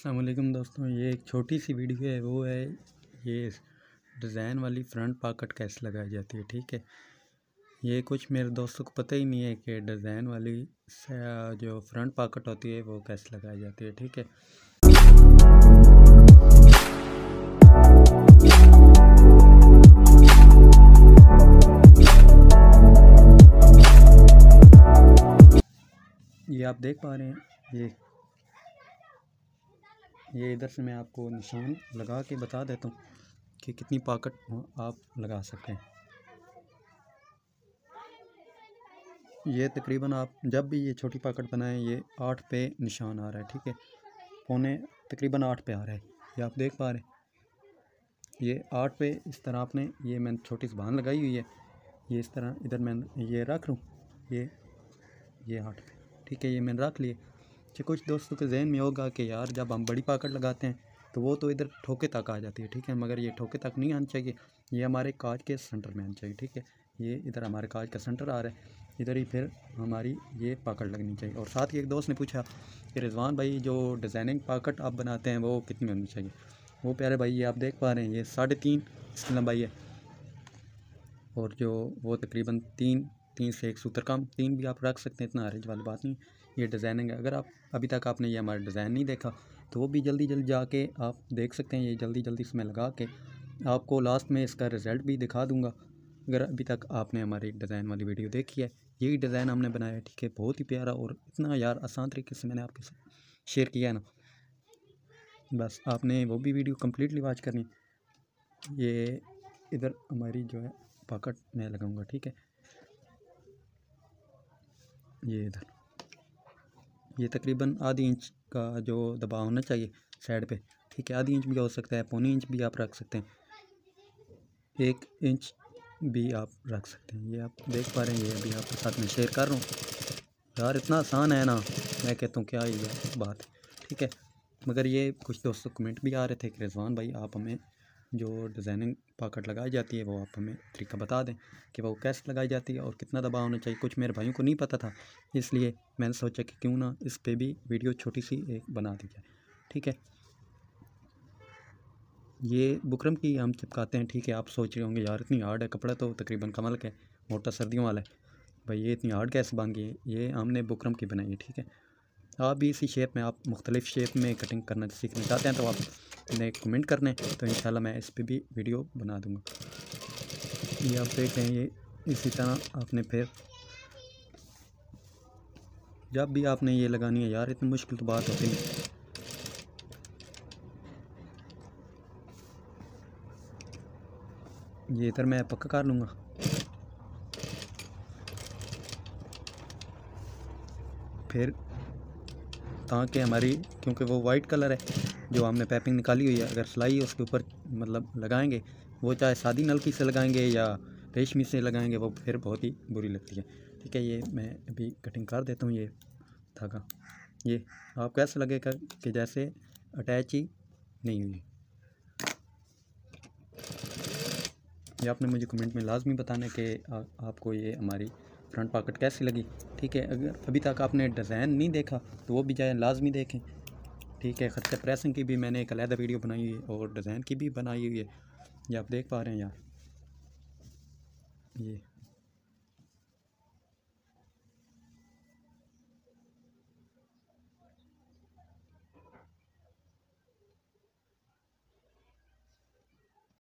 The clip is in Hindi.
अस्सलाम वालेकुम दोस्तों, ये एक छोटी सी वीडियो है। वो है ये डिज़ाइन वाली फ्रंट पॉकेट कैसे लगाई जाती है। ठीक है, ये कुछ मेरे दोस्तों को पता ही नहीं है कि डिज़ाइन वाली जो फ्रंट पॉकेट होती है वो कैसे लगाई जाती है। ठीक है, ये आप देख पा रहे हैं। ये इधर से मैं आपको निशान लगा के बता देता हूँ कि कितनी पॉकेट आप लगा सकते हैं। ये तकरीबन आप जब भी ये छोटी पॉकेट बनाएं, ये 8 पे निशान आ रहा है। ठीक है, पौने तकरीबन 8 पे आ रहा है। ये आप देख पा रहे हैं, ये 8 पे इस तरह आपने ये मैंने छोटी सी बांध लगाई हुई है। ये इस तरह इधर मैं ये रख लूँ, ये 8 पे। ठीक है, ये मैंने रख लिए। कि कुछ दोस्तों के जहन में होगा कि यार जब हम बड़ी पॉकेट लगाते हैं तो वो तो इधर ठोके तक आ जाती है। ठीक है, मगर ये ठोके तक नहीं आनी चाहिए, ये हमारे काज के सेंटर में आनी चाहिए। ठीक है, ये इधर हमारे काज का सेंटर आ रहा है, इधर ही फिर हमारी ये पॉकेट लगनी चाहिए। और साथ ही एक दोस्त ने पूछा कि रिजवान भाई जो डिज़ाइनिंग पॉकेट आप बनाते हैं वो कितनी होनी चाहिए। वो प्यारे भाई ये आप देख पा रहे हैं, ये 3.5 इसकी लंबाई है। और जो वो तकरीबन 3 से 1 सूत्र कम 3 भी आप रख सकते हैं, इतना हर्ज वाली बात नहीं। ये डिज़ाइनिंग है, अगर आप अभी तक आपने ये हमारा डिज़ाइन नहीं देखा तो वो भी जल्दी जाके आप देख सकते हैं। ये जल्दी इसमें लगा के आपको लास्ट में इसका रिज़ल्ट भी दिखा दूँगा। अगर अभी तक आपने हमारी डिज़ाइन वाली वीडियो देखी है, यही डिज़ाइन हमने बनाया है। ठीक है, बहुत ही प्यारा और इतना यार आसान तरीके से मैंने आपके साथ शेयर किया है ना, बस आपने वो भी वीडियो कम्प्लीटली वॉच करनी। ये इधर हमारी जो है पॉकेट मैं लगाऊंगा। ठीक है, ये इधर ये तकरीबन आधी इंच का जो दबाव होना चाहिए साइड पे। ठीक है, आधी इंच भी हो सकता है, पौनी इंच भी आप रख सकते हैं, 1 इंच भी आप रख सकते हैं। ये आप देख पा रहे हैं, ये अभी आपके साथ में शेयर कर रहा हूँ। यार इतना आसान है ना, मैं कहता हूँ क्या ये बात है। ठीक है, मगर ये कुछ दोस्तों कमेंट भी आ रहे थे कि रिजवान भाई आप हमें जो डिज़ाइनिंग पॉकेट लगाई जाती है वो आप हमें तरीका बता दें कि वो कैसे लगाई जाती है और कितना दबाव होना चाहिए। कुछ मेरे भाइयों को नहीं पता था, इसलिए मैंने सोचा कि क्यों ना इस पे भी वीडियो छोटी सी एक बना दी जाए। ठीक है, ये बुकरम की हम चिपकाते हैं। ठीक है, आप सोच रहे होंगे यार इतनी हार्ड है, कपड़ा तो तकरीबन कमल का है, मोटा सर्दियों वाला है भाई, ये इतनी हार्ड कैसे बन गई है। ये हमने बुकरम की बनाई है। ठीक है, आप भी इसी शेप में आप मुख्तलिफ़ शेप में कटिंग करना सीखना चाहते हैं तो आप इन्हें कमेंट करने, तो इंशाल्लाह मैं इस पर भी वीडियो बना दूँगा। ये आप देख रहे हैं, ये इसी तरह आपने फिर जब भी आपने ये लगानी है, यार इतनी मुश्किल तो बात होती नहीं। ये इधर मैं पक्का कर लूँगा। फिर ताकि हमारी, क्योंकि वो वाइट कलर है जो हमने पैपिंग निकाली हुई है, अगर सिलाई उसके ऊपर मतलब लगाएंगे, वो चाहे सादी नलकी से लगाएंगे या रेशमी से लगाएंगे, वो फिर बहुत ही बुरी लगती है। ठीक है, ये मैं अभी कटिंग कर देता हूँ। ये धागा ये आप कैसे लगेगा कि जैसे अटैच ही नहीं हुई। ये आपने मुझे कमेंट में लाजमी बताना कि आपको ये हमारी फ्रंट पॉकेट कैसी लगी। ठीक है, अगर अभी तक आपने डिज़ाइन नहीं देखा तो वो भी जाए लाजमी देखें। ठीक है, ख़त प्रेसिंग की भी मैंने एक अलहदा वीडियो बनाई हुई है और डिज़ाइन की भी बनाई हुई है, ये आप देख पा रहे हैं यार। ये